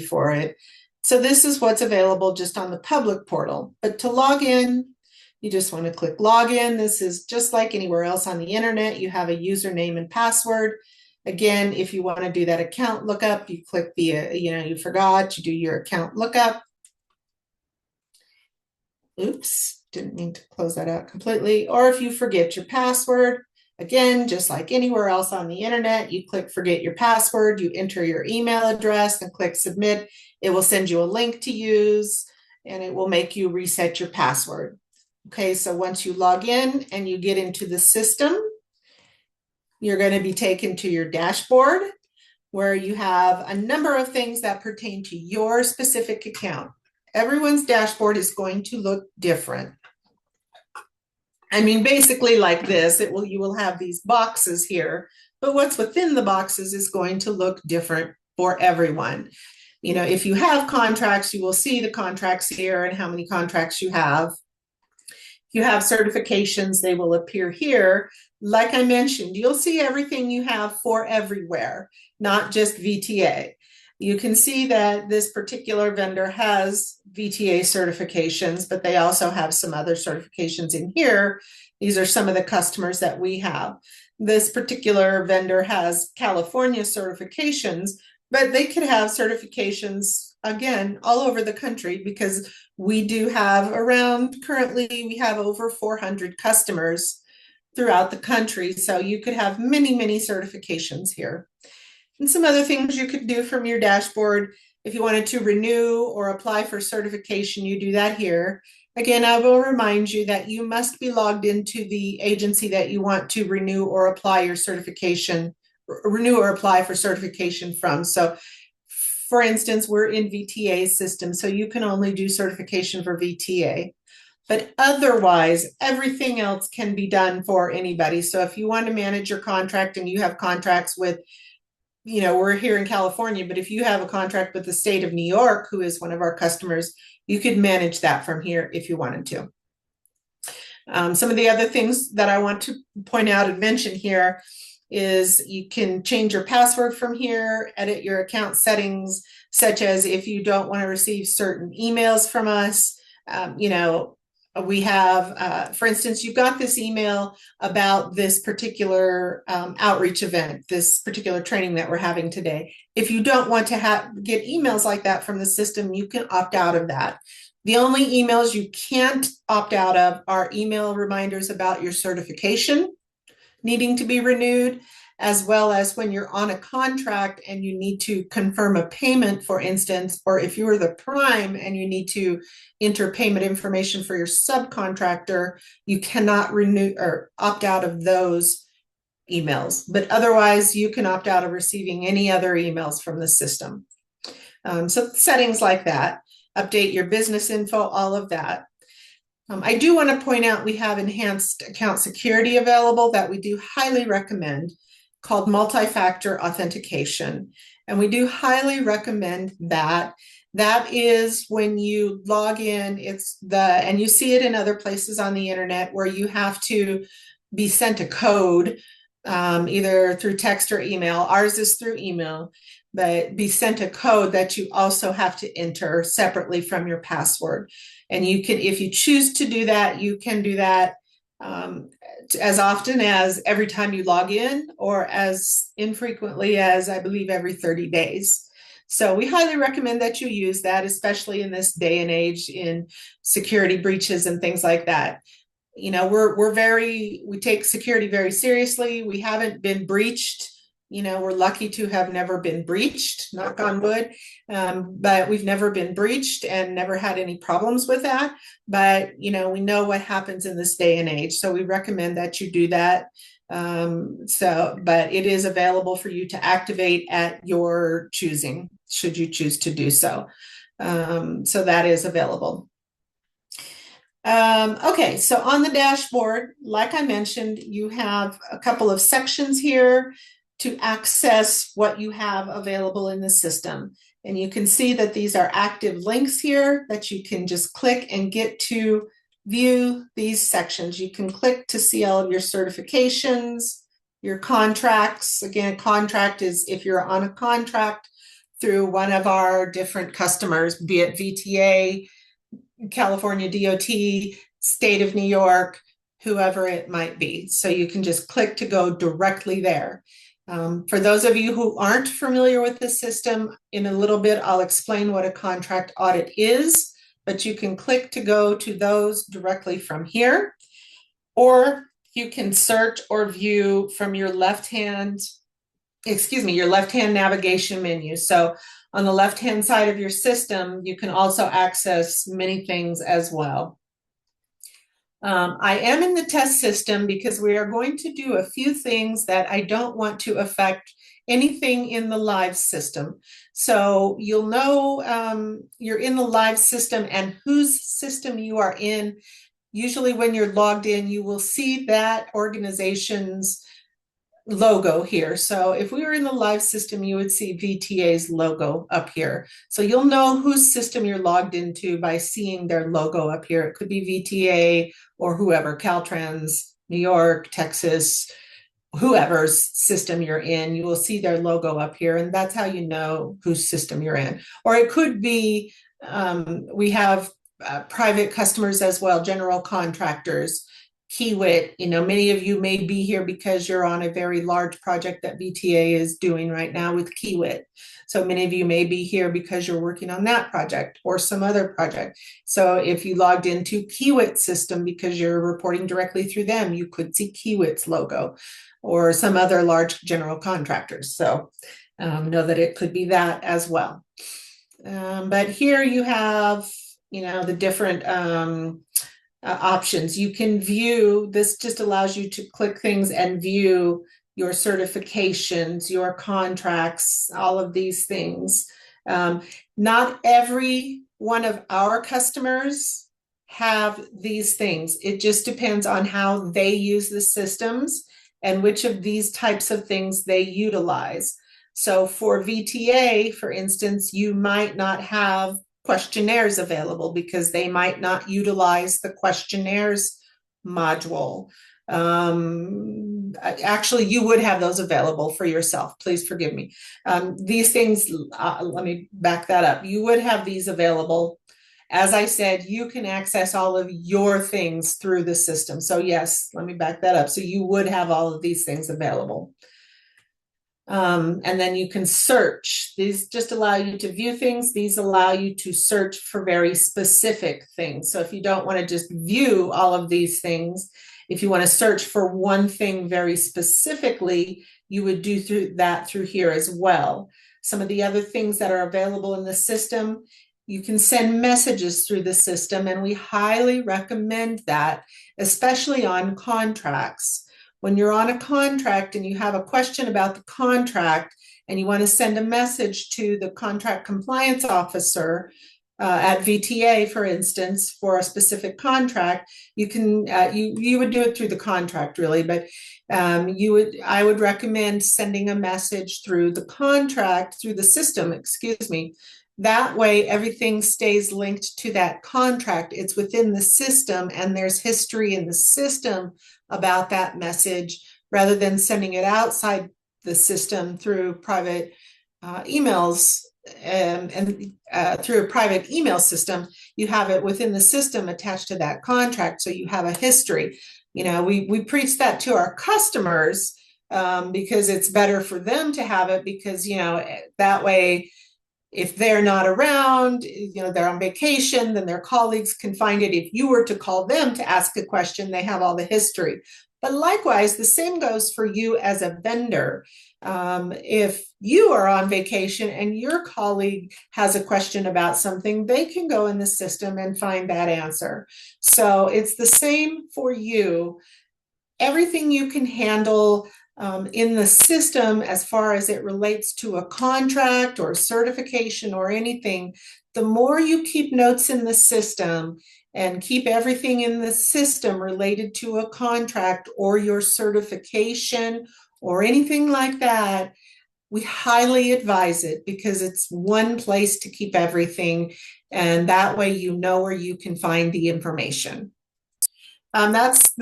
for it. So this is what's available just on the public portal. But to log in, you just want to click login. This is just like anywhere else on the internet. You have a username and password. Again, if you want to do that account lookup, you click the, you forgot, you do your account lookup. Oops, didn't mean to close that out completely. Or if you forget your password, again, just like anywhere else on the internet, you click forget your password, you enter your email address and click submit. It will send you a link to use and it will make you reset your password. Okay, so once you log in and you get into the system, you're going to be taken to your dashboard where you have a number of things that pertain to your specific account. Everyone's dashboard is going to look different. I mean, basically like this, you will have these boxes here, but what's within the boxes is going to look different for everyone. If you have contracts, you will see the contracts here and how many contracts you have. If you have certifications, they will appear here. Like I mentioned, you'll see everything you have for everywhere, not just VTA. You can see that this particular vendor has VTA certifications, but they also have some other certifications in here. These are some of the customers that we have. This particular vendor has California certifications, but they could have certifications, again, all over the country because we do have currently we have over 400 customers throughout the country. So you could have many, many certifications here. And some other things you could do from your dashboard. If you wanted to renew or apply for certification, you do that here. Again, I will remind you that you must be logged into the agency that you want to renew or apply your certification, renew or apply for certification from. So for instance, we're in VTA's system, so you can only do certification for VTA. But otherwise, everything else can be done for anybody. So if you want to manage your contract and you have contracts with, we're here in California, but if you have a contract with the state of New York, who is one of our customers, you could manage that from here if you wanted to. Some of the other things that I want to point out and mention here is you can change your password from here, edit your account settings, such as if you don't want to receive certain emails from us, we have, for instance, you got this email about this particular outreach event, this particular training that we're having today. If you don't want to get emails like that from the system, you can opt out of that. The only emails you can't opt out of are email reminders about your certification needing to be renewed, as well as when you're on a contract and you need to confirm a payment, for instance, or if you are the prime and you need to enter payment information for your subcontractor, you cannot renew or opt out of those emails. But otherwise, you can opt out of receiving any other emails from the system. So settings like that, update your business info, all of that. I do want to point out we have enhanced account security available that we do highly recommend, called multi-factor authentication. And we do highly recommend that. That is when you log in, and you see it in other places on the internet where you have to be sent a code, either through text or email. Ours is through email, but be sent a code that you also have to enter separately from your password. And you can, if you choose to do that, you can do that as often as every time you log in, or as infrequently as, I believe, every 30 days. So we highly recommend that you use that, especially in this day and age in security breaches and things like that. We take security very seriously. We haven't been breached. We're lucky to have never been breached, knock on wood, but we've never been breached and never had any problems with that. But, we know what happens in this day and age. So we recommend that you do that. But it is available for you to activate at your choosing, should you choose to do so. So that is available. Okay, so on the dashboard, like I mentioned, you have a couple of sections here to access what you have available in the system. And you can see that these are active links here that you can just click and get to view these sections. You can click to see all of your certifications, your contracts. Again, contract is if you're on a contract through one of our different customers, be it VTA, California DOT, State of New York, whoever it might be. So you can just click to go directly there. For those of you who aren't familiar with the system, in a little bit, I'll explain what a contract audit is, but you can click to go to those directly from here, or you can search or view from your left-hand navigation menu. So on the left-hand side of your system, you can also access many things as well. I am in the test system because we are going to do a few things that I don't want to affect anything in the live system. So you'll know you're in the live system and whose system you are in. Usually when you're logged in, you will see that organization's logo here. So if we were in the live system, you would see VTA's logo up here. So you'll know whose system you're logged into by seeing their logo up here. It could be VTA or whoever, Caltrans, New York, Texas, whoever's system you're in, you will see their logo up here, and that's how you know whose system you're in. Or it could be, we have private customers as well, general contractors, Kiewit. Many of you may be here because you're on a very large project that VTA is doing right now with Kiewit. So many of you may be here because you're working on that project or some other project. So if you logged into Kiewit's system because you're reporting directly through them, you could see Kiewit's logo or some other large general contractors. So know that it could be that as well. But here you have, the different options. You can view, this just allows you to click things and view your certifications, your contracts, all of these things. Not every one of our customers have these things. It just depends on how they use the systems and which of these types of things they utilize. So for VTA, for instance, you might not have questionnaires available because they might not utilize the questionnaires module. Actually, you would have those available for yourself. Please forgive me. These things, let me back that up. You would have these available. As I said, you can access all of your things through the system. So yes, let me back that up. So you would have all of these things available. And then you can search. These just allow you to view things. These allow you to search for very specific things. So if you don't want to just view all of these things, if you want to search for one thing very specifically, you would do through here as well. Some of the other things that are available in the system, you can send messages through the system, and we highly recommend that, especially on contracts. When you're on a contract and you have a question about the contract and you want to send a message to the contract compliance officer at VTA, for instance, for a specific contract, you can you would do it through the contract, really, but I would recommend sending a message through the contract, through the system, excuse me. That way, everything stays linked to that contract. It's within the system, and there's history in the system about that message, rather than sending it outside the system through private emails and through a private email system. You have it within the system attached to that contract, so you have a history. We preach that to our customers because it's better for them to have it, because that way, if they're not around, they're on vacation, then their colleagues can find it. If you were to call them to ask a question, they have all the history. But likewise, the same goes for you as a vendor. If you are on vacation and your colleague has a question about something, they can go in the system and find that answer. So it's the same for you. Everything you can handle in the system as far as it relates to a contract or certification or anything, the more you keep notes in the system and keep everything in the system related to a contract or your certification or anything like that, we highly advise it, because it's one place to keep everything, and that way you know where you can find the information. That's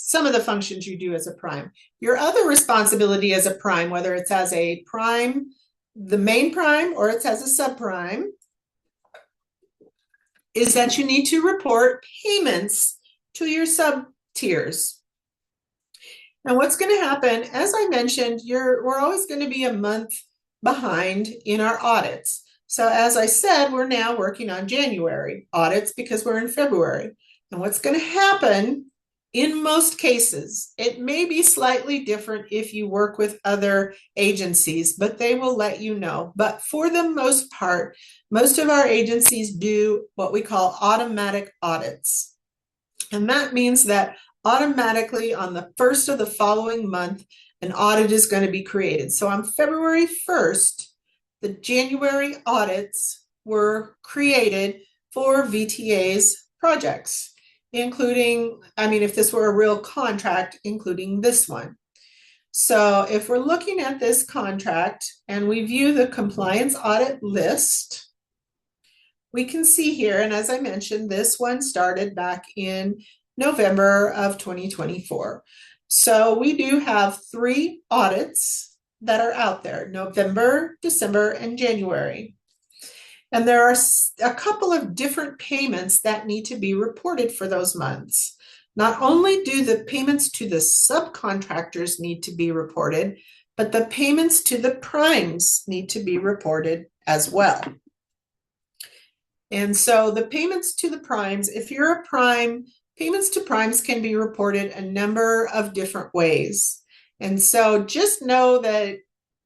some of the functions you do as a prime. Your other responsibility as a prime, whether it's as a prime the main prime, or it has a subprime, is that you need to report payments to your sub tiers. Now, what's going to happen, as I mentioned, we're always going to be a month behind in our audits. So as I said, we're now working on January audits because we're in February. And what's going to happen in most cases, it may be slightly different if you work with other agencies, but they will let you know. But for the most part, most of our agencies do what we call automatic audits. And that means that automatically on the first of the following month, an audit is going to be created. So on February 1st, the January audits were created for VTA's projects, including, I mean, if this were a real contract, including this one. So if we're looking at this contract and we view the compliance audit list, we can see here, and as I mentioned, this one started back in November of 2024. So we do have 3 audits that are out there: November, December, and January. And there are a couple of different payments that need to be reported for those months. Not only do the payments to the subcontractors need to be reported, but the payments to the primes need to be reported as well. And so the payments to the primes, if you're a prime, payments to primes can be reported a number of different ways. And so just know that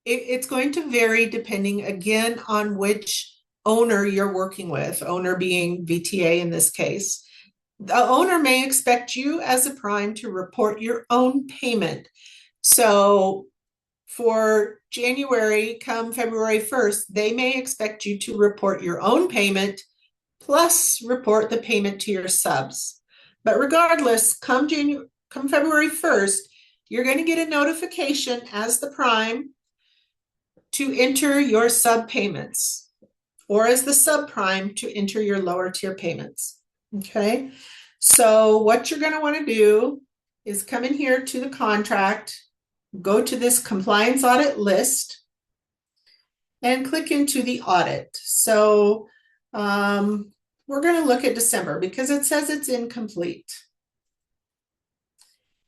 it's going to vary depending, again, on which owner you're working with, owner being VTA in this case. The owner may expect you as a prime to report your own payment. So for January, come February 1st, they may expect you to report your own payment plus report the payment to your subs. But regardless, come February 1st, you're going to get a notification as the prime to enter your sub payments, or as the subprime to enter your lower tier payments. Okay, so what you're going to want to do is come in here to the contract, go to this compliance audit list, and click into the audit. So we're going to look at December because it says it's incomplete.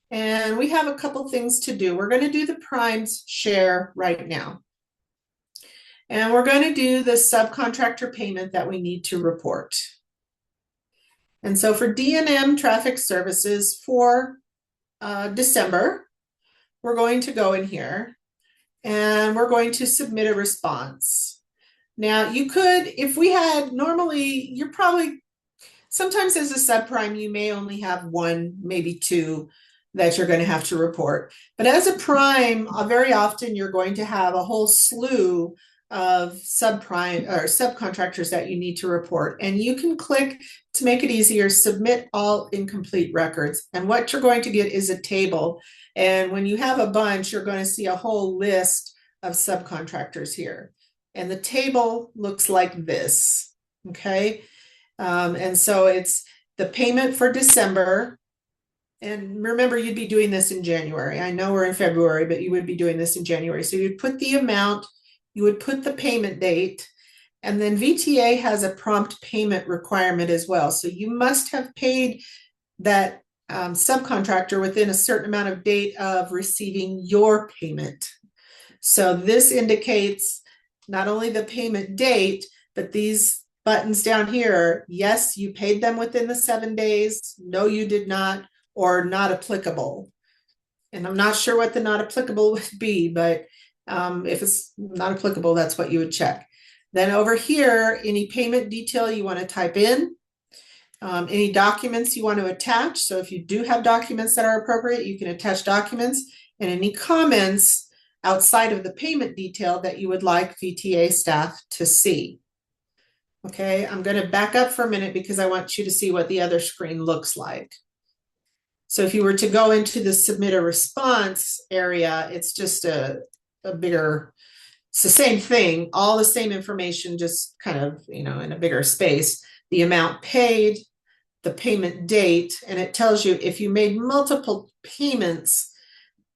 And we have a couple things to do. We're going to do the primes share right now. And we're going to do the subcontractor payment that we need to report. And so for D&M traffic services for December, we're going to go in here and we're going to submit a response. Now you could, if we had normally, you're probably, sometimes as a subprime, you may only have 1, maybe 2 that you're going to have to report. But as a prime, very often you're going to have a whole slew of subprime or subcontractors that you need to report. And you can click to make it easier, submit all incomplete records. And what you're going to get is a table. And when you have a bunch, you're going to see a whole list of subcontractors here. And the table looks like this, okay? And so it's the payment for December. And remember, you'd be doing this in January. I know we're in February, but you would be doing this in January. So you'd put the amount, you would put the payment date, and then VTA has a prompt payment requirement as well. So you must have paid that subcontractor within a certain amount of date of receiving your payment. So this indicates not only the payment date, but these buttons down here, yes, you paid them within the 7 days, no, you did not, or not applicable. And I'm not sure what the not applicable would be, but if it's not applicable, that's what you would check. Then over here, any payment detail you want to type in, any documents you want to attach. So if you do have documents that are appropriate, you can attach documents, and any comments outside of the payment detail that you would like VTA staff to see. Okay, I'm going to back up for a minute because I want you to see what the other screen looks like. So if you were to go into the submit a response area, it's just a bigger, it's the same thing, all the same information, just kind of, you know, in a bigger space, the amount paid, the payment date, and it tells you if you made multiple payments,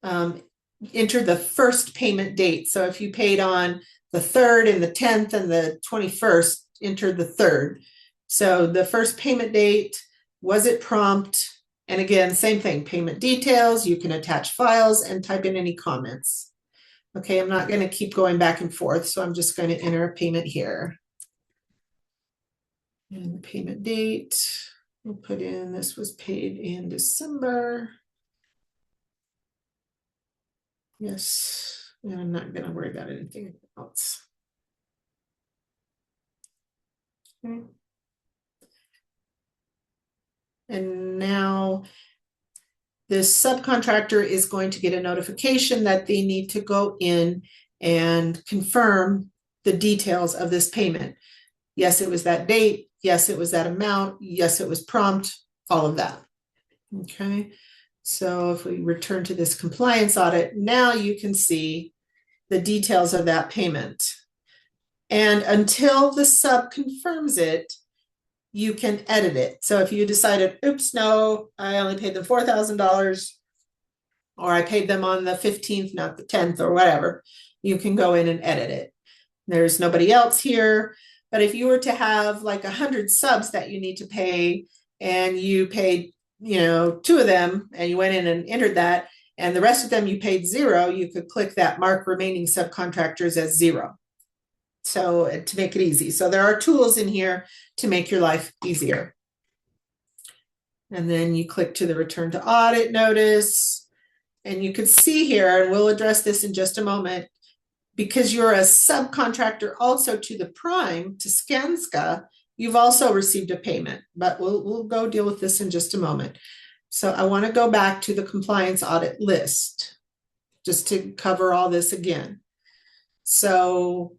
enter the first payment date. So if you paid on the 3rd and the 10th and the 21st entered the 3rd. So the first payment date, was it prompt? And again, same thing, payment details, you can attach files and type in any comments. Okay, I'm not going to keep going back and forth, so I'm just going to enter a payment here. And the payment date, we'll put in, this was paid in December. Yes, and I'm not going to worry about anything else. Okay. And now this subcontractor is going to get a notification that they need to go in and confirm the details of this payment. Yes, it was that date. Yes, it was that amount. Yes, it was prompt, all of that. Okay, so if we return to this compliance audit, now you can see the details of that payment. And until the sub confirms it, you can edit it. So if you decided, oops, no, I only paid them $4,000, or I paid them on the 15th, not the 10th, or whatever, you can go in and edit it. There's nobody else here. But if you were to have like 100 subs that you need to pay, and you paid, 2 of them, and you went in and entered that, and the rest of them you paid 0, you could click that mark remaining subcontractors as 0. So to make it easy. So there are tools in here to make your life easier. And then you click to the return to audit notice, and you can see here, and we'll address this in just a moment, because you're a subcontractor also to the prime, to Skanska, you've also received a payment, but we'll go deal with this in just a moment. So I want to go back to the compliance audit list just to cover all this again. So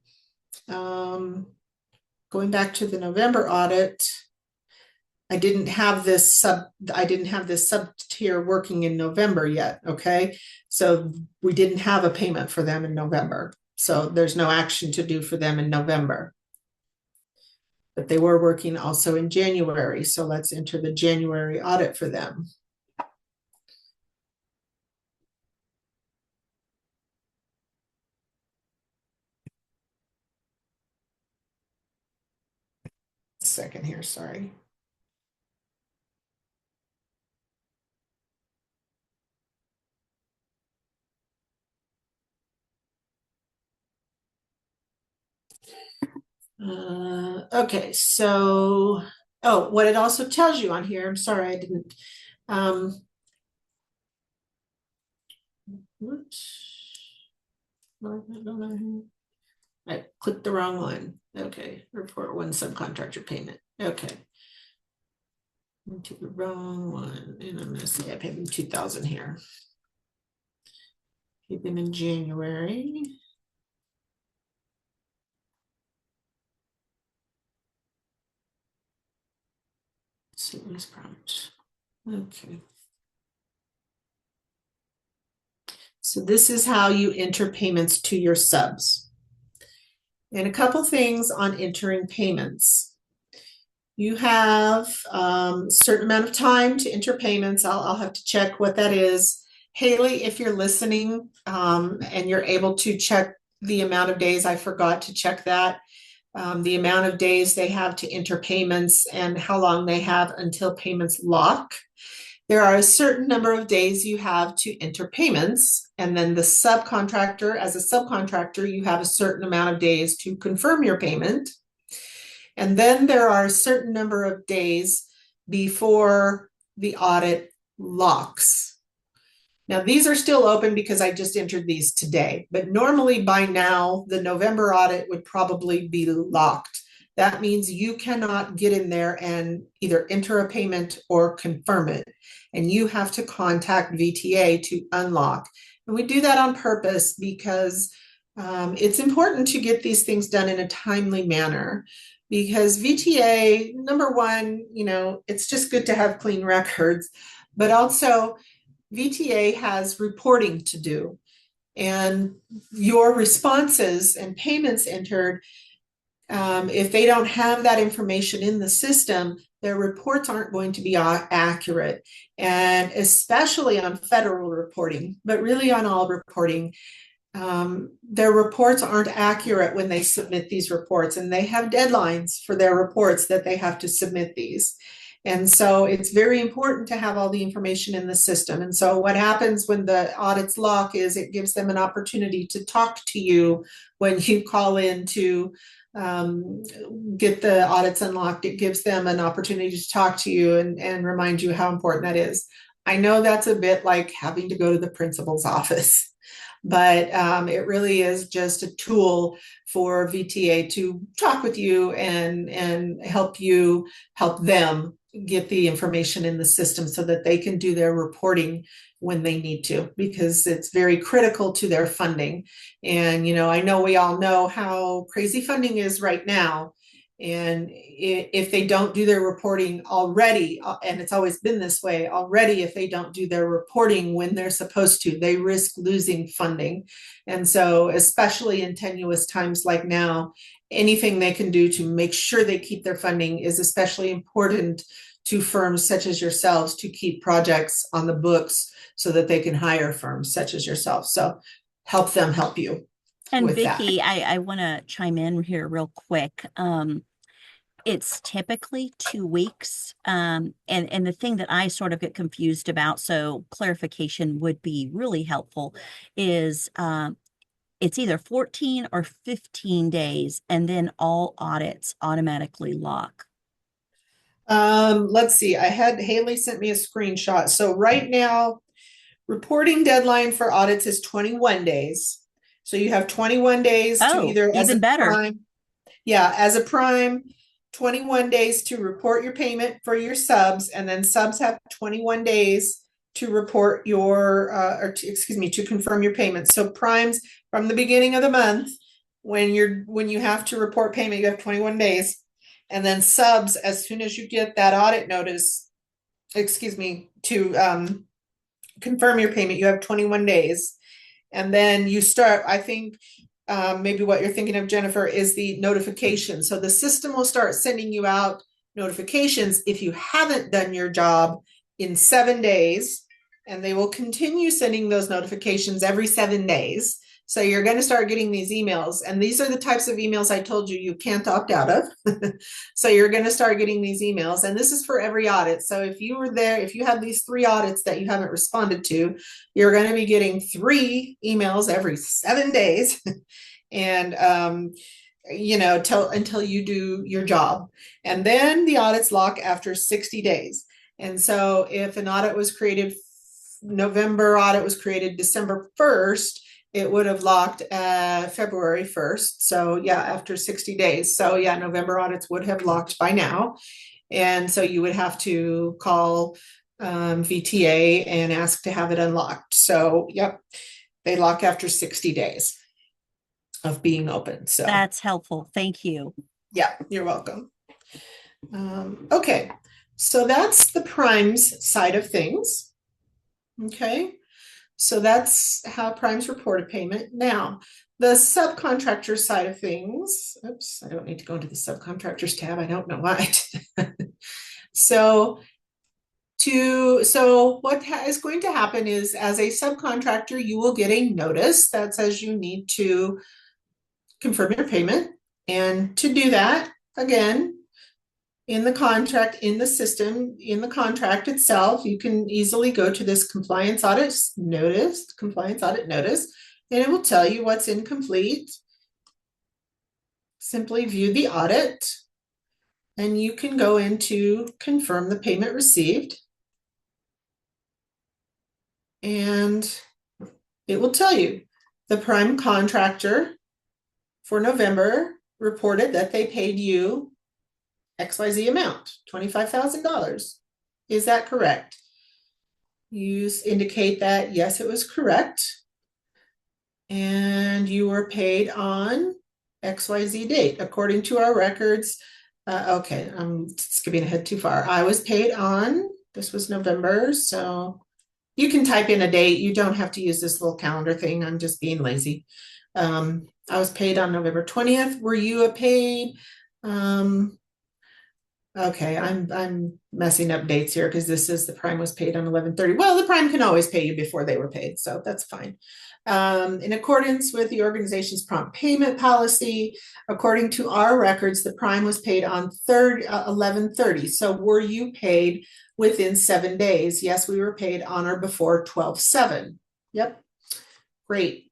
going back to the November audit, I didn't have this sub tier working in November yet. Okay, so we didn't have a payment for them in November, so there's no action to do for them in November, but they were working also in January. So let's enter the January audit for them. Second here, sorry. Okay, so, what it also tells you on here, I'm sorry, I didn't, I clicked the wrong one. Okay, report 1 subcontractor payment. Okay. Into the wrong one, and I'm gonna say I paid them 2,000 here. Paid them in January. Series prompt. Okay. So this is how you enter payments to your subs. And a couple things on entering payments. You have a certain amount of time to enter payments. I'll have to check what that is. Haley, if you're listening and you're able to check the amount of days, I forgot to check that. The amount of days they have to enter payments and how long they have until payments lock. There are a certain number of days you have to enter payments, and then the subcontractor, as a subcontractor, you have a certain amount of days to confirm your payment. And then there are a certain number of days before the audit locks. Now, these are still open because I just entered these today, but normally by now, the November audit would probably be locked. That means you cannot get in there and either enter a payment or confirm it. And you have to contact VTA to unlock. And we do that on purpose because it's important to get these things done in a timely manner. Because VTA, number one, it's just good to have clean records, but also VTA has reporting to do. And your responses and payments entered, if they don't have that information in the system, their reports aren't going to be accurate. And especially on federal reporting, but really on all reporting, their reports aren't accurate when they submit these reports, and they have deadlines for their reports that they have to submit these. And so it's very important to have all the information in the system. And so what happens when the audits lock is it gives them an opportunity to talk to you when you call in to get the audits unlocked. It gives them an opportunity to talk to you and remind you how important that is. I know that's a bit like having to go to the principal's office, but it really is just a tool for VTA to talk with you and help them get the information in the system so that they can do their reporting when they need to, because it's very critical to their funding. And, I know we all know how crazy funding is right now. And if they don't do their reporting already, and it's always been this way already, if they don't do their reporting when they're supposed to, they risk losing funding. And so, especially in tenuous times like now, anything they can do to make sure they keep their funding is especially important to firms such as yourselves to keep projects on the books so that they can hire firms such as yourself. So help them help you. And With that. Vicki, I want to chime in here real quick. It's typically 2 weeks. And the thing that I sort of get confused about, so clarification would be really helpful, is it's either 14 or 15 days, and then all audits automatically lock. Let's see. I had Haley sent me a screenshot. So right now, reporting deadline for audits is 21 days. So you have 21 days to Oh, either as even a better. prime, yeah, as a prime, 21 days to report your payment for your subs, and then subs have 21 days to report to confirm your payment. So primes from the beginning of the month, when you have to report payment, you have 21 days. And then subs, as soon as you get that audit notice, to confirm your payment, you have 21 days. And then you start, I think, maybe what you're thinking of, Jennifer, is the notification. So the system will start sending you out notifications if you haven't done your job in 7 days, and they will continue sending those notifications every 7 days. So you're going to start getting these emails, and these are the types of emails I told you can't opt out of. So you're going to start getting these emails, and this is for every audit. So if you were there, if you have these 3 audits that you haven't responded to, you're going to be getting 3 emails every 7 days. And until you do your job. And then the audits lock after 60 days. And so if an audit was created, November audit was created December 1st, it would have locked February 1st. So yeah, after 60 days. So yeah, November audits would have locked by now. And so you would have to call VTA and ask to have it unlocked. So yep, they lock after 60 days of being open. So That's helpful. Thank you. yeah, you're welcome. Okay, so that's the primes side of things. Okay, so that's how primes report a payment. Now, the subcontractor side of things, oops, I don't need to go into the subcontractors tab. I don't know why. So what is going to happen is, as a subcontractor, you will get a notice that says you need to confirm your payment. And to do that, again, in the contract, in the system, in the contract itself, you can easily go to this compliance audit notice, and it will tell you what's incomplete. Simply view the audit, and you can go into confirm the payment received. And it will tell you the prime contractor for November reported that they paid you XYZ amount, $25,000. Is that correct? You indicate that yes, it was correct. And you were paid on XYZ date. According to our records, okay, I'm skipping ahead too far. I was paid on, this was November, so you can type in a date. You don't have to use this little calendar thing. I'm just being lazy. I was paid on November 20th. Were you paid Okay, I'm messing up dates here because this is the prime was paid on 11/30. Well, the prime can always pay you before they were paid, so that's fine. In accordance with the organization's prompt payment policy, according to our records, the prime was paid on 11/30. So were you paid within 7 days? Yes, we were paid on or before 12/7. Yep, great.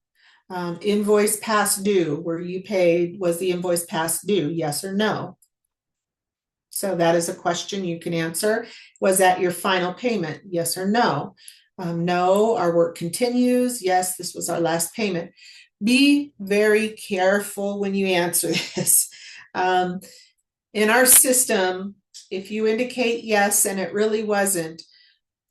Invoice past due. Were you paid? Was the invoice past due? Yes or no? So that is a question you can answer. Was that your final payment? Yes or no? No, our work continues. Yes, this was our last payment. Be very careful when you answer this. In our system, if you indicate yes and it really wasn't,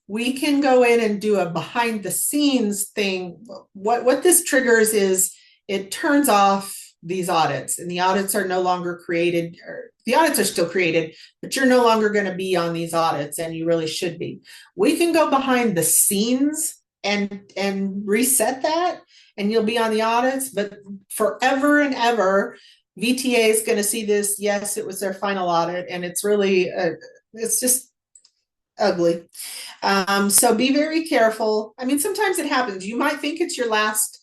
we can go in and do a behind the scenes thing. What this triggers is it turns off these audits, and the audits are no longer created, or the audits are still created, but you're no longer going to be on these audits, and you really should be. We can go behind the scenes and reset that, and you'll be on the audits, but forever and ever, VTA is going to see this. Yes, it was their final audit, and it's really, it's just ugly. So be very careful. I mean, sometimes it happens. You might think it's your last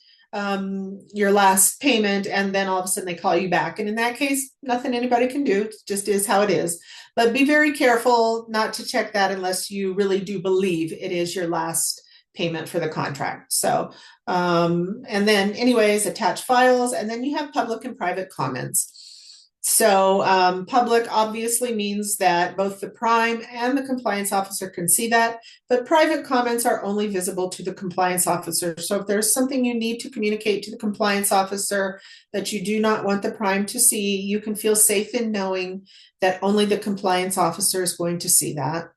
payment, and then all of a sudden they call you back. And in that case, nothing anybody can do. It just is how it is. But be very careful not to check that unless you really do believe it is your last payment for the contract. So, and then anyways, attach files, and then you have public and private comments. So public obviously means that both the prime and the compliance officer can see that, but private comments are only visible to the compliance officer. So if there's something you need to communicate to the compliance officer that you do not want the prime to see, you can feel safe in knowing that only the compliance officer is going to see that.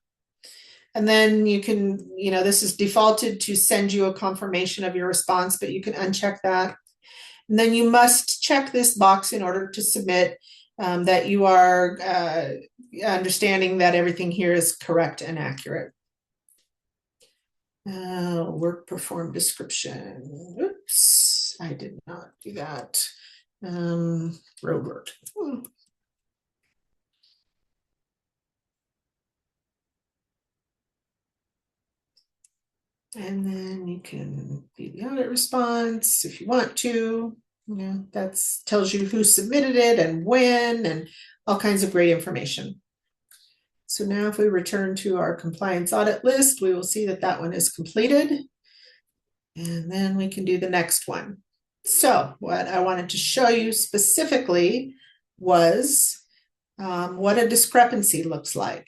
And then you can, this is defaulted to send you a confirmation of your response, but you can uncheck that. And then you must check this box in order to submit that you are understanding that everything here is correct and accurate. Work performed description. Oops, I did not do that. Road work. And then you can do the audit response if you want to. That tells you who submitted it and when, and all kinds of great information. So now if we return to our compliance audit list, we will see that that one is completed. And then we can do the next one. So what I wanted to show you specifically was what a discrepancy looks like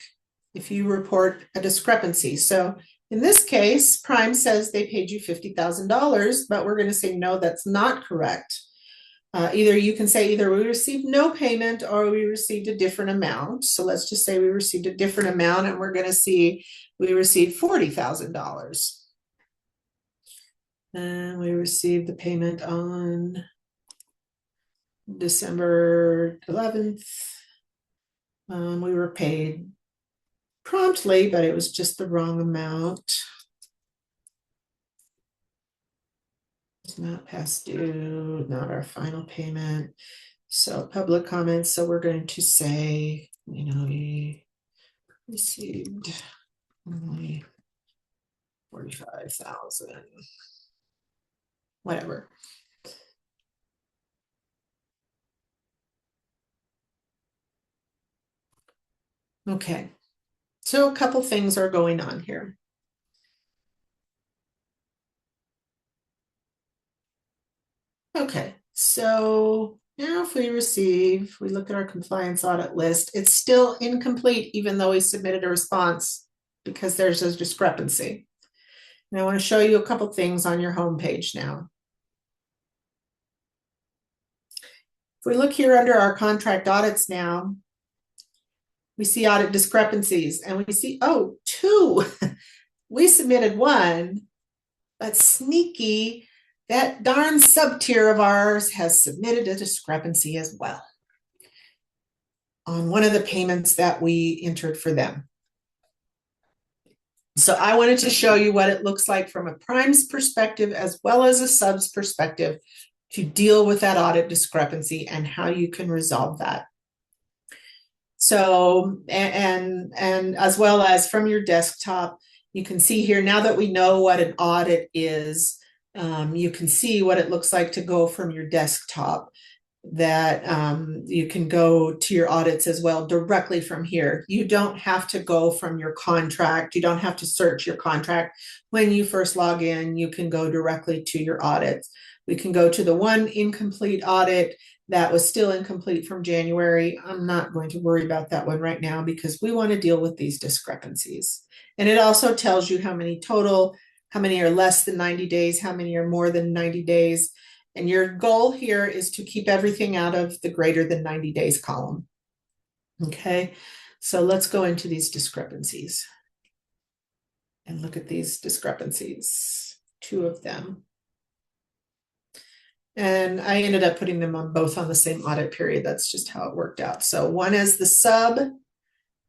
if you report a discrepancy. So in this case, Prime says they paid you $50,000, but we're going to say, no, that's not correct. Either you can say either we received no payment or we received a different amount. So let's just say we received a different amount, and we're going to see we received $40,000. And we received the payment on December 11th. We were paid promptly, but it was just the wrong amount. It's not past due, not our final payment. So public comments. So we're going to say, we received only 45,000, whatever. Okay, so a couple things are going on here. Okay, so now if we look at our compliance audit list, it's still incomplete even though we submitted a response because there's a discrepancy. And I want to show you a couple things on your home page now. If we look here under our contract audits now, we see audit discrepancies, and we see, oh, two. We submitted one, but sneaky, that darn sub-tier of ours has submitted a discrepancy as well on one of the payments that we entered for them. So I wanted to show you what it looks like from a prime's perspective as well as a sub's perspective to deal with that audit discrepancy and how you can resolve that. So So, and as well as from your desktop, you can see here, now that we know what an audit is, you can see what it looks like to go from your desktop, that you can go to your audits as well directly from here. You don't have to go from your contract. You don't have to search your contract. When you first log in, you can go directly to your audits. We can go to the one incomplete audit that was still incomplete from January. I'm not going to worry about that one right now because we want to deal with these discrepancies. And it also tells you how many total, how many are less than 90 days, how many are more than 90 days. And your goal here is to keep everything out of the greater than 90 days column. Okay, so let's go into these discrepancies and look at these discrepancies, two of them. And I ended up putting them on both on the same audit period. That's just how it worked out. So one is the sub.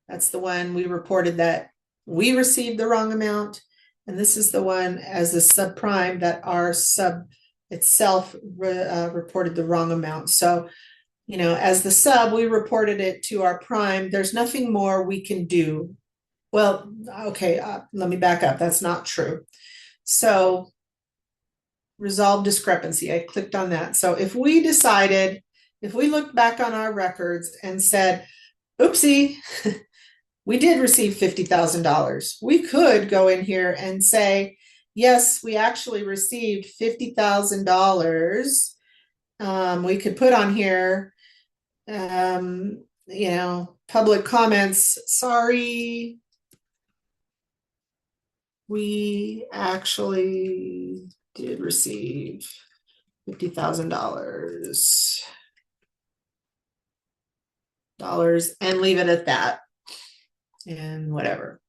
That's the one we reported that we received the wrong amount. And this is the one as the subprime that our sub itself reported the wrong amount. So, you know, as the sub, we reported it to our prime. There's nothing more we can do. Well, okay, let me back up. That's not true. So resolve discrepancy, I clicked on that. So if we decided, if we looked back on our records and said, oopsie, we did receive $50,000, we could go in here and say, yes, we actually received $50,000. We could put on here, you know, public comments, sorry, we actually did receive $50,000 and leave it at that and whatever.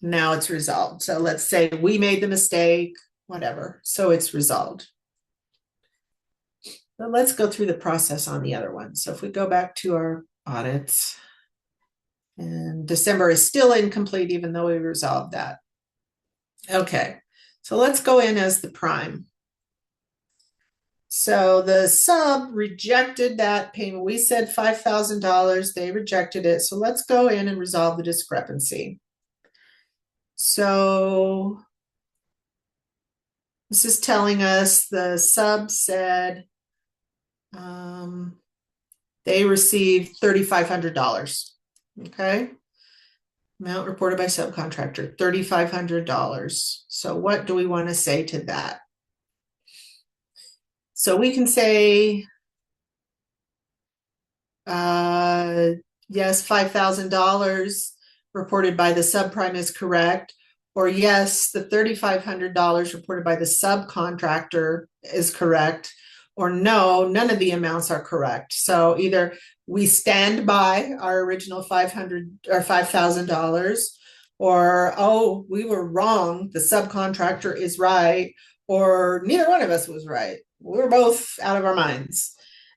Now it's resolved. So let's say we made the mistake, whatever. So it's resolved. But let's go through the process on the other one. So if we go back to our audits, and December is still incomplete, even though we resolved that. Okay, so let's go in as the prime. So the sub rejected that payment. We said $5,000, they rejected it. So let's go in and resolve the discrepancy. So this is telling us the sub said they received $3,500. Okay. Amount reported by subcontractor, $3,500. So what do we want to say to that? So we can say, yes, $5,000 reported by the subprime is correct, or yes, the $3,500 reported by the subcontractor is correct, or no, none of the amounts are correct. So either we stand by our original $500 or $5,000, or oh, we were wrong, the subcontractor is right, or neither one of us was right. We're both out of our minds.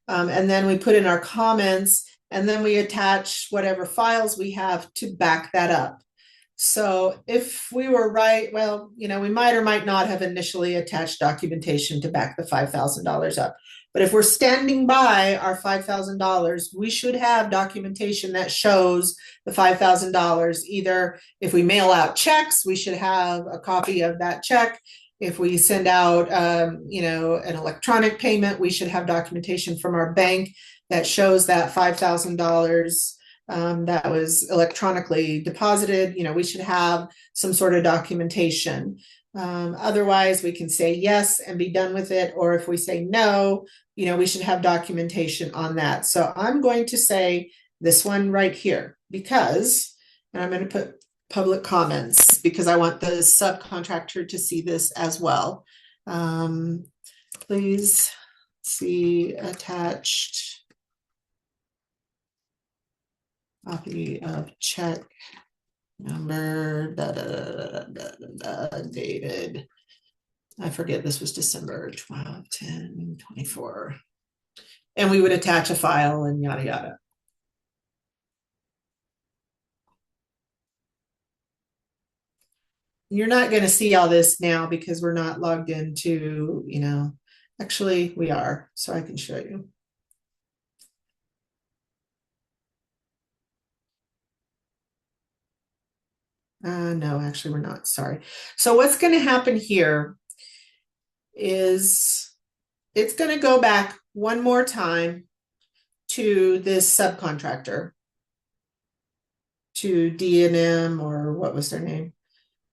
And then we put in our comments, and then we attach whatever files we have to back that up. So if we were right, well, you know, we might or might not have initially attached documentation to back the $5,000 up. But if we're standing by our $5,000, we should have documentation that shows the $5,000. Either if we mail out checks, we should have a copy of that check. If we send out, you know, an electronic payment, we should have documentation from our bank that shows that $5,000 that was electronically deposited. You know, we should have some sort of documentation. Otherwise, we can say yes and be done with it. Or if we say no, you know, we should have documentation on that. So I'm going to say this one right here because, and I'm going to put public comments because I want the subcontractor to see this as well. Please see attached copy of check number dated. I forget, this was December 12, 10, 24. And we would attach a file and yada, yada. You're not going to see all this now because we're not logged into, you know, actually we are, so I can show you. No, actually, we're not. Sorry. So what's going to happen here is it's going to go back one more time to this subcontractor, to D&M, or what was their name?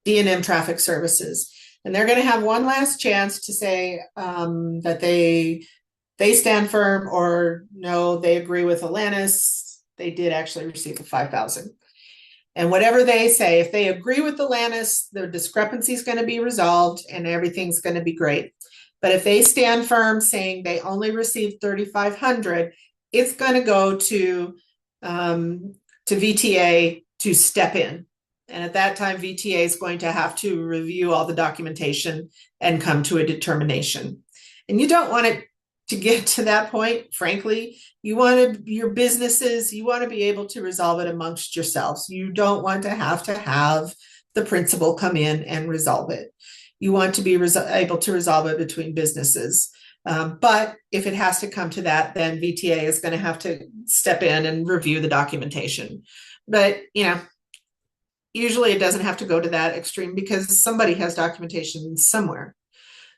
D&M Traffic Services. And they're going to have one last chance to say that they stand firm, or no, they agree with Atlantis. They did actually receive the 5,000. And whatever they say, if they agree with Atlantis, the discrepancy is going to be resolved and everything's going to be great. But if they stand firm saying they only received 3,500, it's going to go to VTA to step in. And at that time, VTA is going to have to review all the documentation and come to a determination. And you don't want it to get to that point. Frankly, you want your businesses, you want to be able to resolve it amongst yourselves. You don't want to have the principal come in and resolve it. You want to be able to resolve it between businesses. But if it has to come to that, then VTA is going to have to step in and review the documentation. But, usually it doesn't have to go to that extreme because somebody has documentation somewhere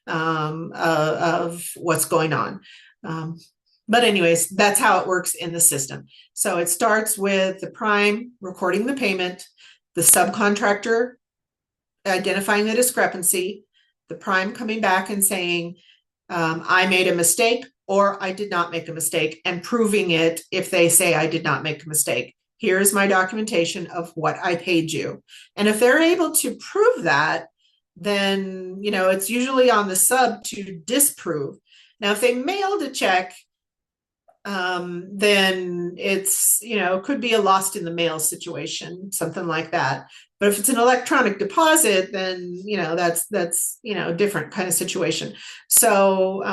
of what's going on. But anyways, that's how it works in the system. So it starts with the prime recording the payment, the subcontractor identifying the discrepancy, the prime coming back and saying, I made a mistake or I did not make a mistake, and proving it if they say I did not make a mistake. Here's my documentation of what I paid you. And if they're able to prove that, then, it's usually on the sub to disprove. Now, if they mailed a check, then it's, could be a lost in the mail situation, something like that. But if it's an electronic deposit, then, that's, a different kind of situation. So,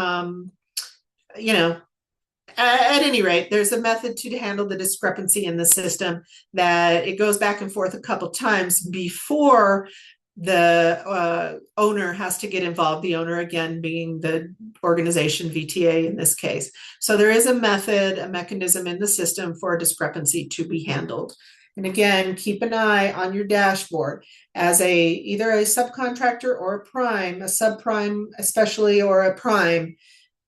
at any rate, there's a method to handle the discrepancy in the system that it goes back and forth a couple times before the owner has to get involved, the owner again being the organization, VTA in this case. So there is a mechanism in the system for a discrepancy to be handled. And again, keep an eye on your dashboard as either a subcontractor or a prime, a subprime especially, or a prime.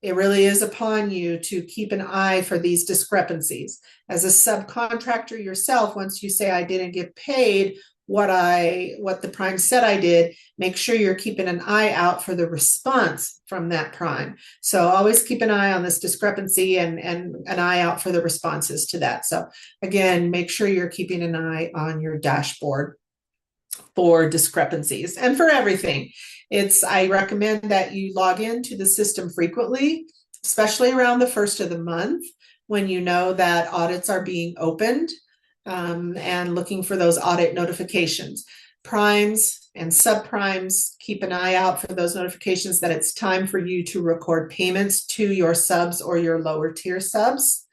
It really is upon you to keep an eye for these discrepancies. As a subcontractor yourself, once you say I didn't get paid what the prime said I did, make sure you're keeping an eye out for the response from that prime. So always keep an eye on this discrepancy and an eye out for the responses to that. So again, make sure you're keeping an eye on your dashboard for discrepancies and for everything. I recommend that you log into the system frequently, especially around the first of the month when you know that audits are being opened, and looking for those audit notifications. Primes and subprimes, keep an eye out for those notifications that it's time for you to record payments to your subs or your lower tier subs,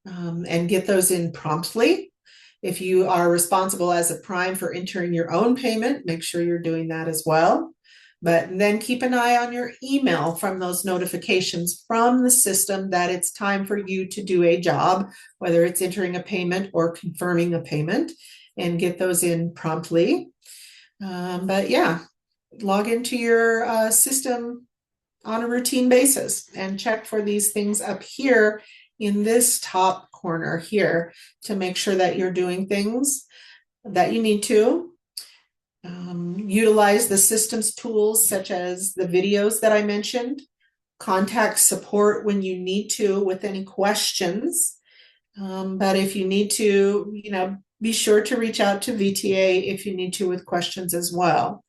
and get those in promptly. If you are responsible as a prime for entering your own payment, make sure you're doing that as well. But then keep an eye on your email from those notifications from the system that it's time for you to do a job, whether it's entering a payment or confirming a payment, and get those in promptly. But yeah, log into your system on a routine basis and check for these things up here in this top corner here to make sure that you're doing things that you need to. Utilize the system's tools such as the videos that I mentioned. Contact support when you need to with any questions. But if you need to, be sure to reach out to VTA if you need to with questions as well.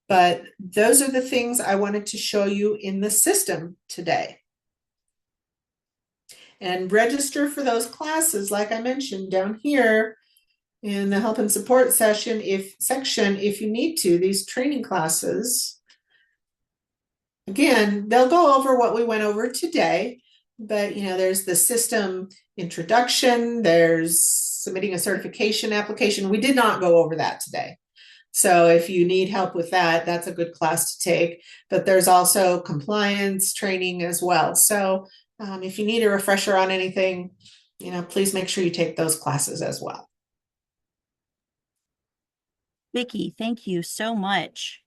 But those are the things I wanted to show you in the system today. And register for those classes, like I mentioned down here in the help and support section, if you need to, these training classes. Again, they'll go over what we went over today, but there's the system introduction, there's submitting a certification application. We did not go over that today. So if you need help with that, that's a good class to take. But there's also compliance training as well. So if you need a refresher on anything, please make sure you take those classes as well. Vicky, thank you so much.